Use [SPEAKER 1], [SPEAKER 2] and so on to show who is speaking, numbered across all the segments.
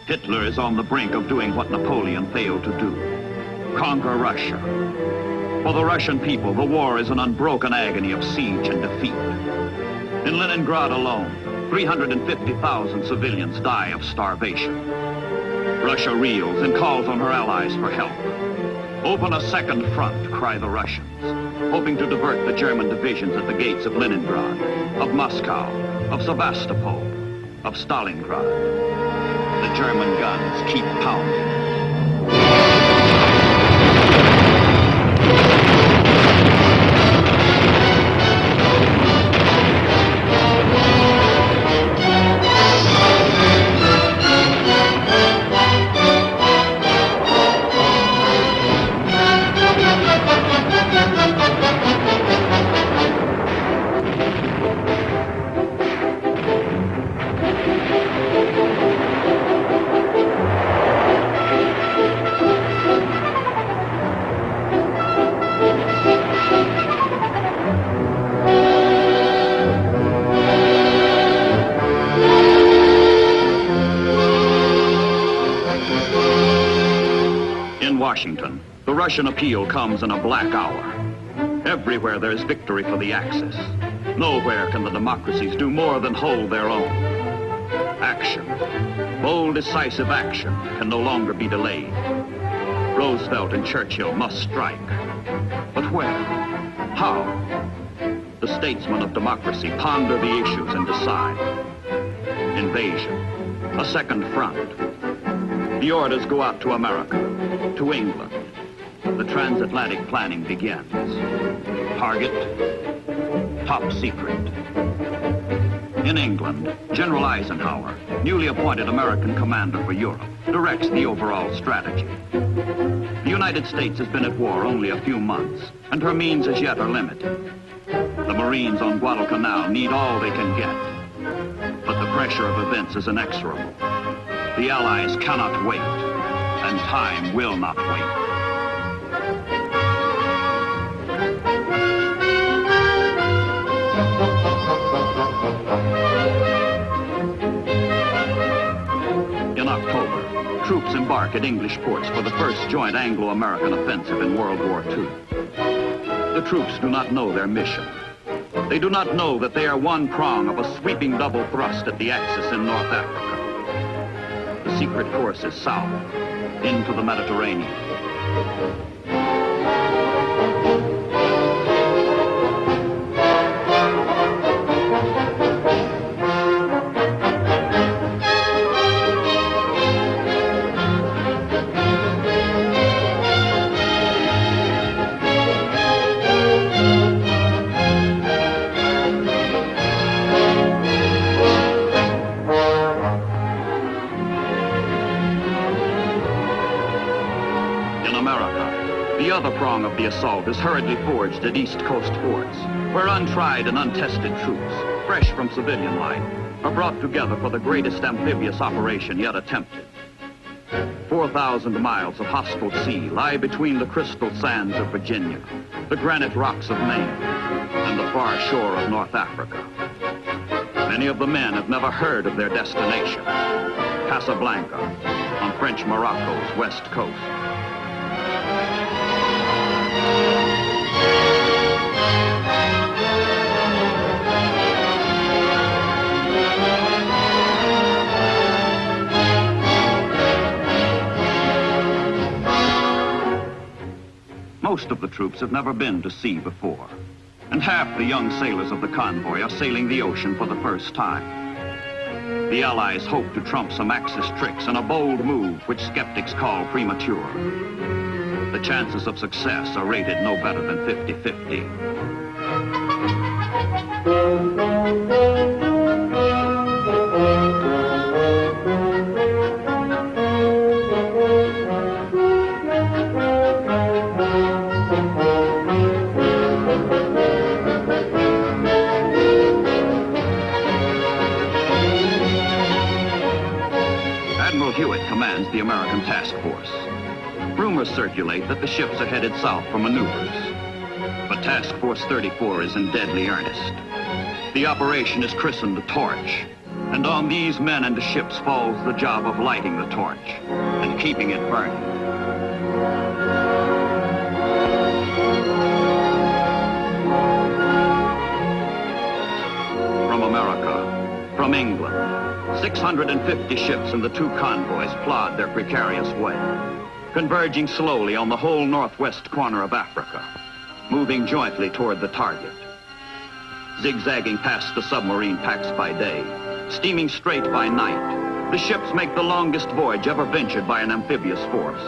[SPEAKER 1] Hitler is on the brink of doing what Napoleon failed to do: conquer Russia. For the Russian people, the war is an unbroken agony of siege and defeat. In Leningrad alone, 350,000 civilians die of starvation. Russia reels and calls on her allies for help. Open a second front, cry the Russians, hoping to divert the German divisions at the gates of Leningrad, of Moscow, of Sevastopol, of Stalingrad. The German guns keep pounding. Washington, the Russian appeal comes in a black hour. Everywhere there is victory for the Axis. Nowhere can the democracies do more than hold their own. Action, bold, decisive action, can no longer be delayed. Roosevelt and Churchill must strike. But where? How? The statesmen of democracy ponder the issues and decide. Invasion, a second front. The orders go out to America, to England. The transatlantic planning begins. Target, top secret. In England, General Eisenhower, newly appointed American commander for Europe, directs the overall strategy. The United States has been at war only a few months, and her means as yet are limited. The Marines on Guadalcanal need all they can get. But the pressure of events is inexorable. The Allies cannot wait, and time will not wait. In October, troops embark at English ports for the first joint Anglo-American offensive in World War II. The troops do not know their mission. They do not know that they are one prong of a sweeping double thrust at the Axis in North Africa. The secret course is south, into the Mediterranean. The other prong of the assault is hurriedly forged at East Coast forts, where untried and untested troops, fresh from civilian life, are brought together for the greatest amphibious operation yet attempted. 4,000 miles of hostile sea lie between the crystal sands of Virginia, the granite rocks of Maine, and the far shore of North Africa. Many of the men have never heard of their destination, Casablanca, on French Morocco's west coast. Most of the troops have never been to sea before, and half the young sailors of the convoy are sailing the ocean for the first time. The Allies hope to trump some Axis tricks in a bold move which skeptics call premature. The chances of success are rated no better than 50-50. Commands the American task force. Rumors circulate that the ships are headed south for maneuvers. But Task Force 34 is in deadly earnest. The operation is christened Torch, And on these men and the ships falls the job of lighting the torch and keeping it burning. From America, from England, 650 ships and the 2 convoys plod their precarious way, converging slowly on the whole northwest corner of Africa, moving jointly toward the target. Zigzagging past the submarine packs by day, steaming straight by night, the ships make the longest voyage ever ventured by an amphibious force.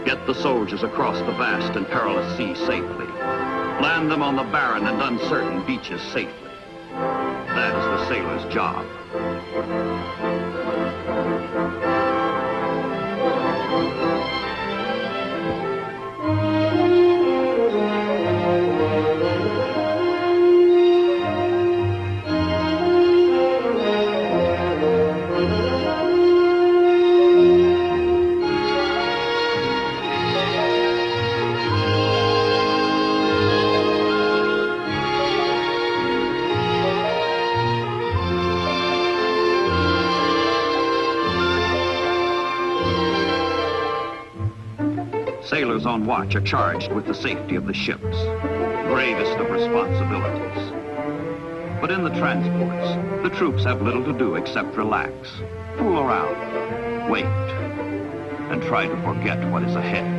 [SPEAKER 1] Get the soldiers across the vast and perilous sea safely. Land them on the barren and uncertain beaches safely. That is the sailor's job. Sailors on watch are charged with the safety of the ships, gravest of responsibilities. But in the transports, the troops have little to do except relax, fool around, wait, and try to forget what is ahead.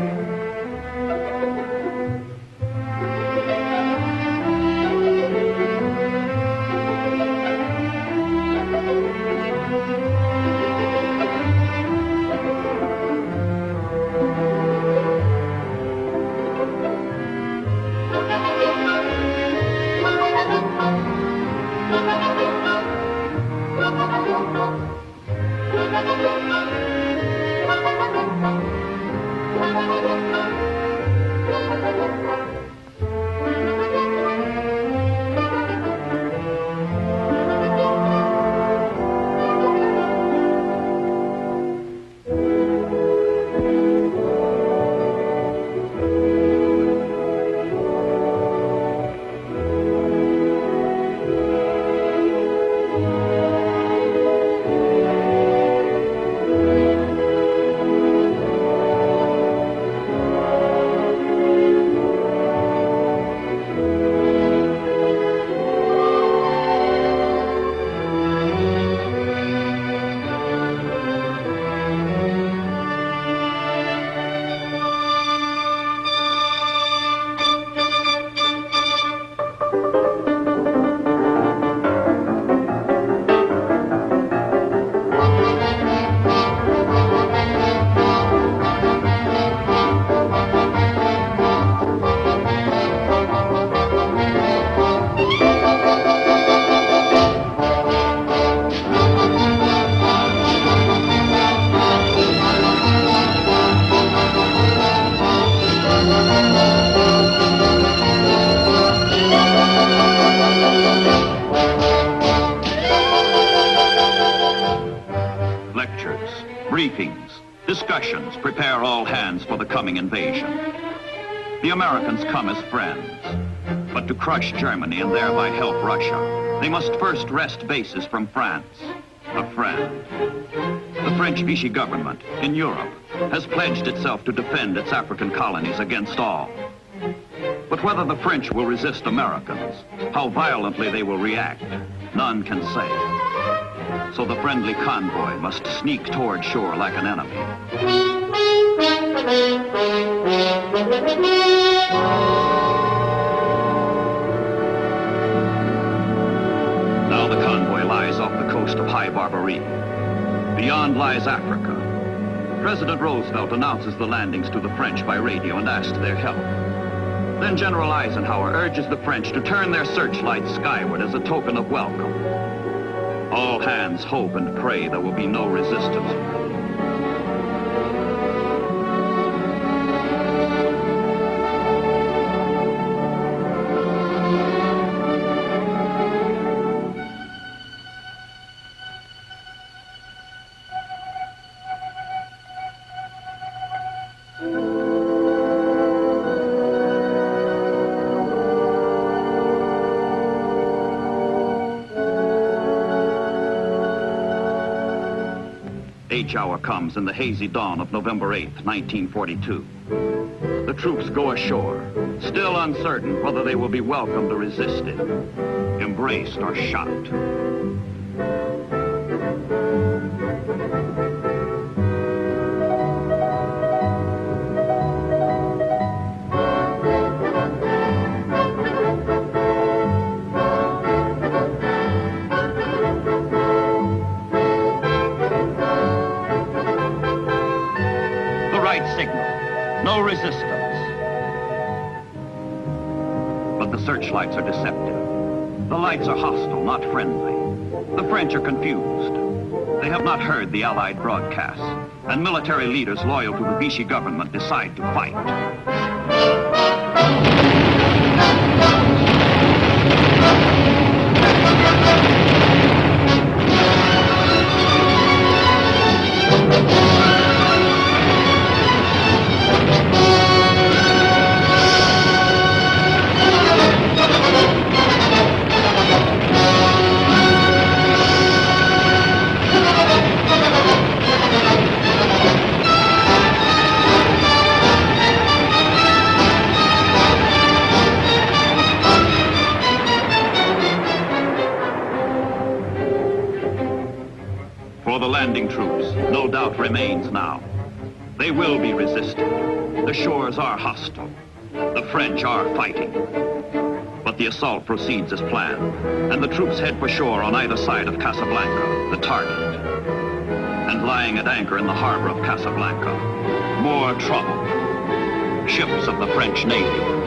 [SPEAKER 1] Briefings, discussions prepare all hands for the coming invasion. The Americans come as friends, but to crush Germany and thereby help Russia, they must first wrest bases from France, a friend. The French Vichy government in Europe has pledged itself to defend its African colonies against all. But whether the French will resist Americans, how violently they will react, none can say. So the friendly convoy must sneak toward shore like an enemy. Now the convoy lies off the coast of High Barbary. Beyond lies Africa. President Roosevelt announces the landings to the French by radio and asks their help. Then General Eisenhower urges the French to turn their searchlights skyward as a token of welcome. All hands hope and pray there will be no resistance. H hour comes in the hazy dawn of November 8th, 1942. The troops go ashore, still uncertain whether they will be welcomed or resisted, embraced or shot. Signal. No resistance. But the searchlights are deceptive. The lights are hostile, not friendly. The French are confused. They have not heard the Allied broadcasts, and military leaders loyal to the Vichy government decide to fight. For the landing troops, no doubt remains now. They will be resisted. The shores are hostile. The French are fighting. But the assault proceeds as planned, and the troops head for shore on either side of Casablanca, the target. And lying at anchor in the harbor of Casablanca, more trouble. Ships of the French Navy.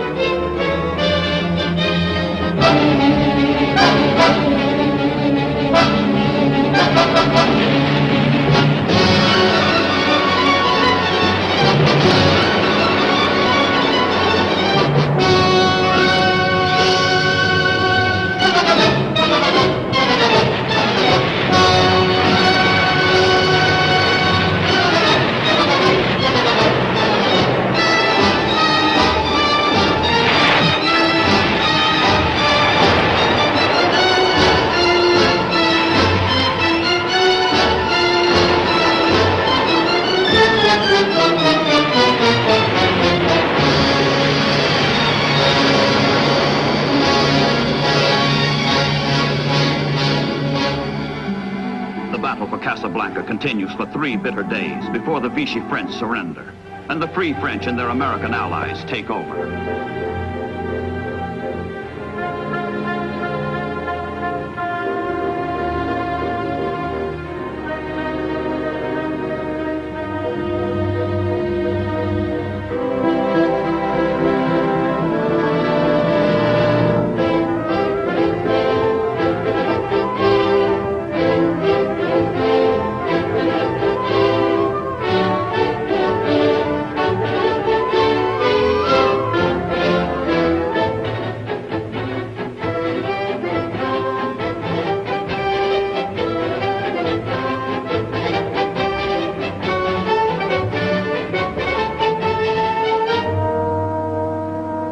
[SPEAKER 1] Casablanca continues for 3 bitter days before the Vichy French surrender, and the Free French and their American allies take over.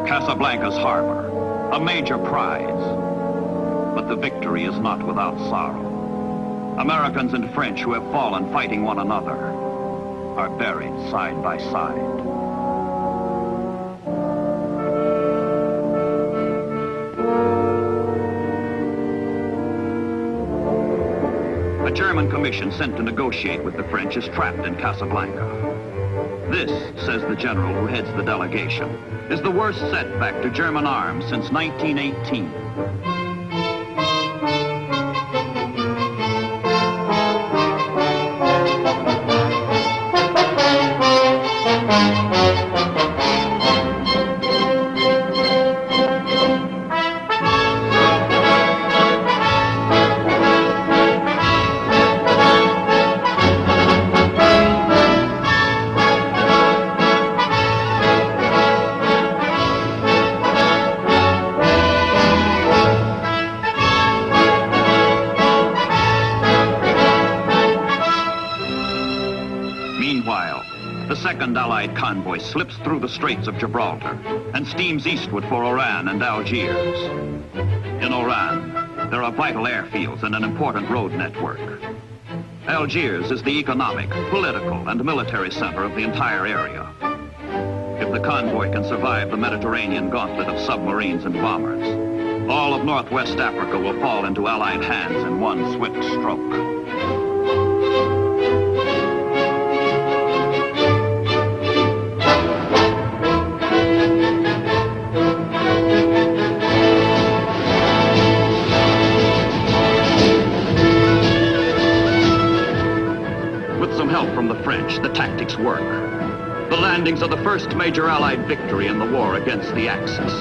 [SPEAKER 1] Casablanca's harbor, a major prize. But the victory is not without sorrow. Americans and French who have fallen fighting one another are buried side by side. A German commission sent to negotiate with the French is trapped in Casablanca. This, says the general who heads the delegation, is the worst setback to German arms since 1918. Meanwhile, the second Allied convoy slips through the Straits of Gibraltar and steams eastward for Oran and Algiers. In Oran, there are vital airfields and an important road network. Algiers is the economic, political, and military center of the entire area. If the convoy can survive the Mediterranean gauntlet of submarines and bombers, all of Northwest Africa will fall into Allied hands in one swift stroke. With some help from the French, the tactics work. The landings are the first major Allied victory in the war against the Axis.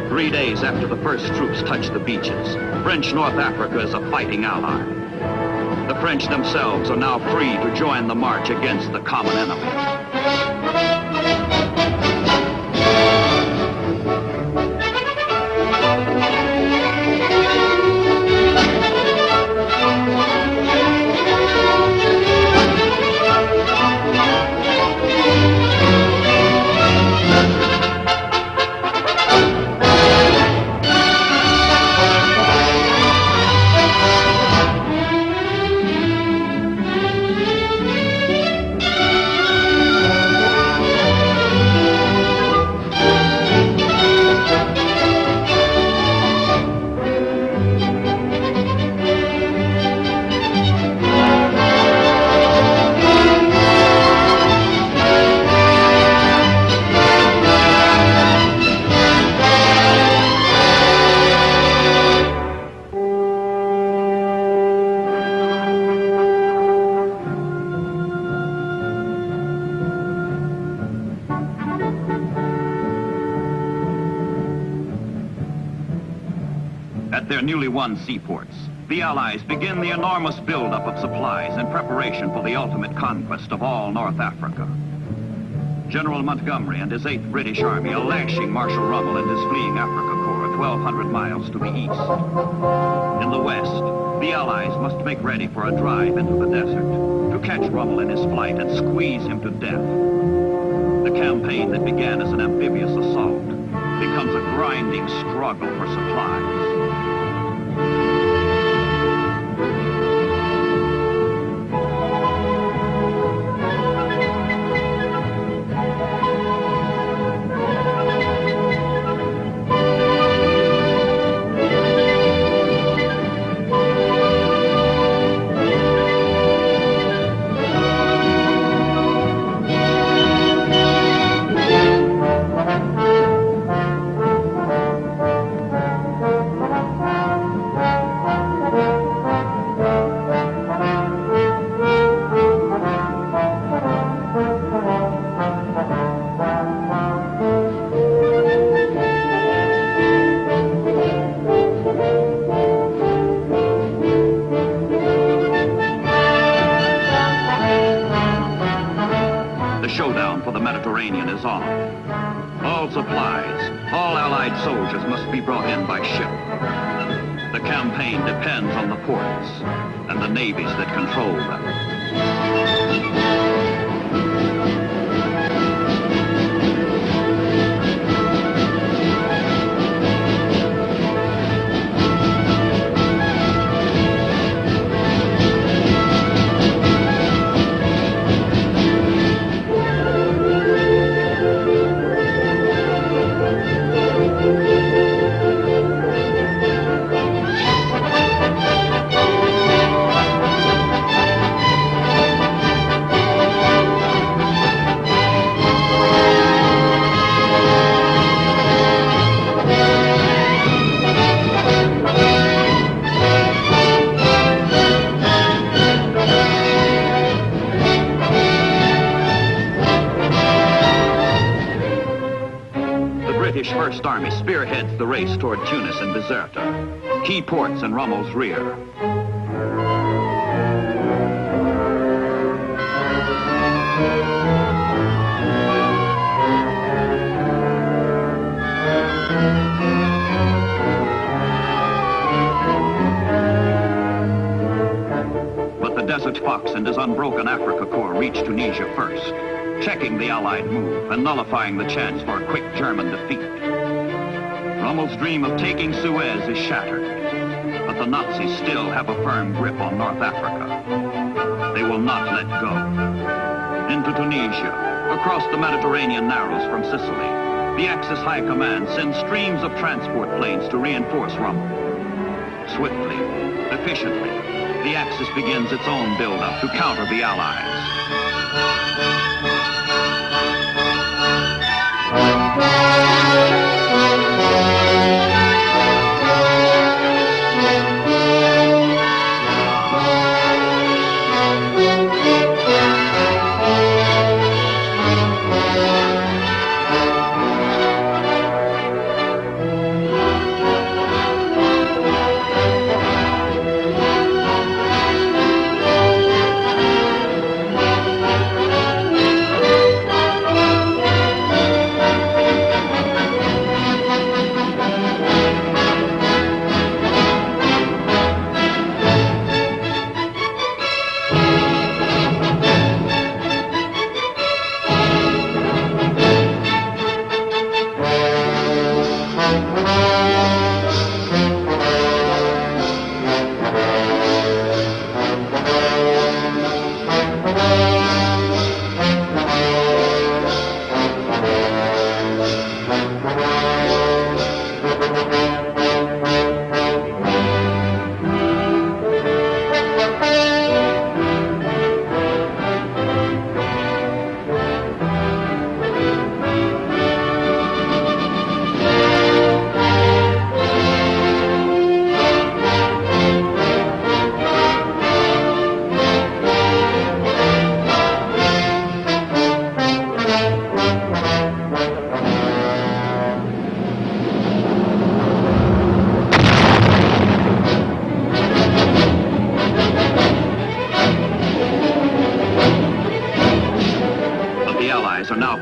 [SPEAKER 1] 3 days after the first troops touch the beaches, French North Africa is a fighting ally. The French themselves are now free to join the march against the common enemy. At their newly won seaports, the Allies begin the enormous buildup of supplies in preparation for the ultimate conquest of all North Africa. General Montgomery and his 8th British Army are lashing Marshal Rommel and his fleeing Africa Corps 1,200 miles to the east. In the west, the Allies must make ready for a drive into the desert to catch Rommel in his flight and squeeze him to death. The campaign that began as an amphibious assault becomes a grinding struggle for supplies. Showdown for the Mediterranean is on. All supplies, all Allied soldiers must be brought in by ship. The campaign depends on the ports and the navies that control them. British First Army spearheads the race toward Tunis and Bizerta, key ports in Rommel's rear. But the Desert Fox and his unbroken Africa Corps reach Tunisia first, checking the Allied move and nullifying the chance for a quick German defeat. Rommel's dream of taking Suez is shattered, but the Nazis still have a firm grip on North Africa. will not let go. Into Tunisia, across the Mediterranean narrows from Sicily, the Axis High Command sends streams of transport planes to reinforce Rommel. Swiftly, efficiently, the Axis begins its own build-up to counter the Allies.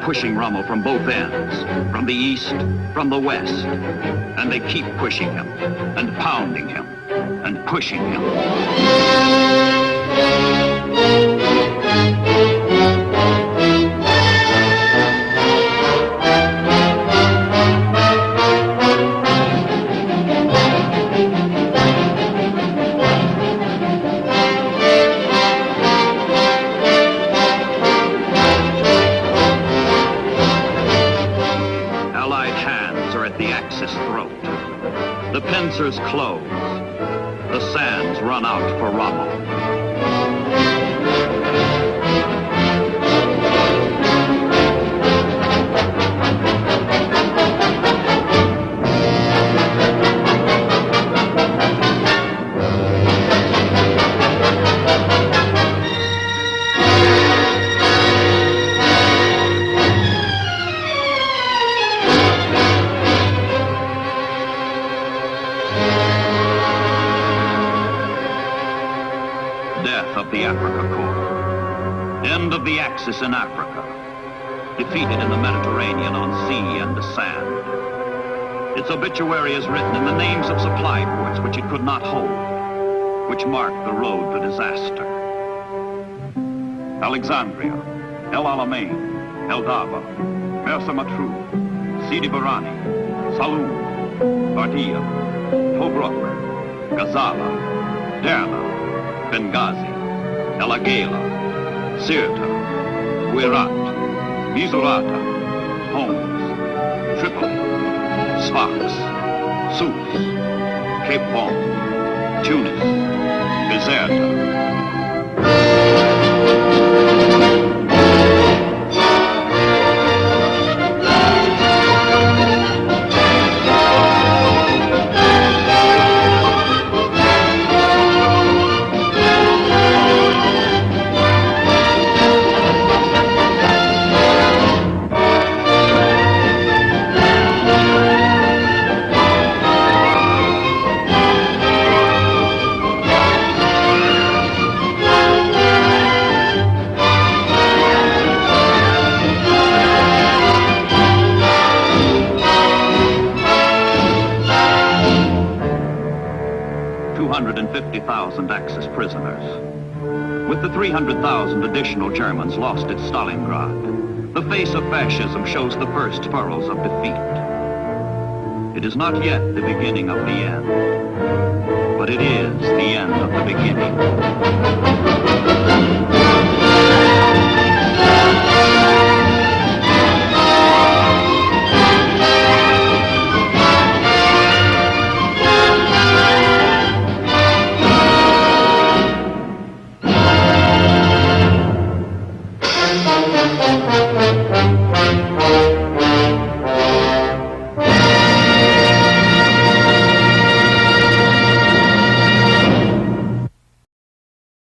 [SPEAKER 1] Pushing Rommel from both ends, from the east, from the west. And they keep pushing him, and pounding him, and pushing him. The pincers close. The sands run out for Rommel. Of the Africa Corps. End of the Axis in Africa. Defeated in the Mediterranean on sea and the sand. Its obituary is written in the names of supply ports which it could not hold, which marked the road to disaster. Alexandria, El Alamein, El Daba, Mersa Matruh, Sidi Barani, Saloum, Bardia, Tobruk, Gazala, Derna, Benghazi, El Agheila, Sirte, Guerat, Misurata, Homs, Tripoli, Sfax, Sousse, Cape Bon, Tunis, Bizerta. 250,000 Axis prisoners. With the 300,000 additional Germans lost at Stalingrad, the face of fascism shows the first furrows of defeat. It is not yet the beginning of the end, but it is the end of the beginning.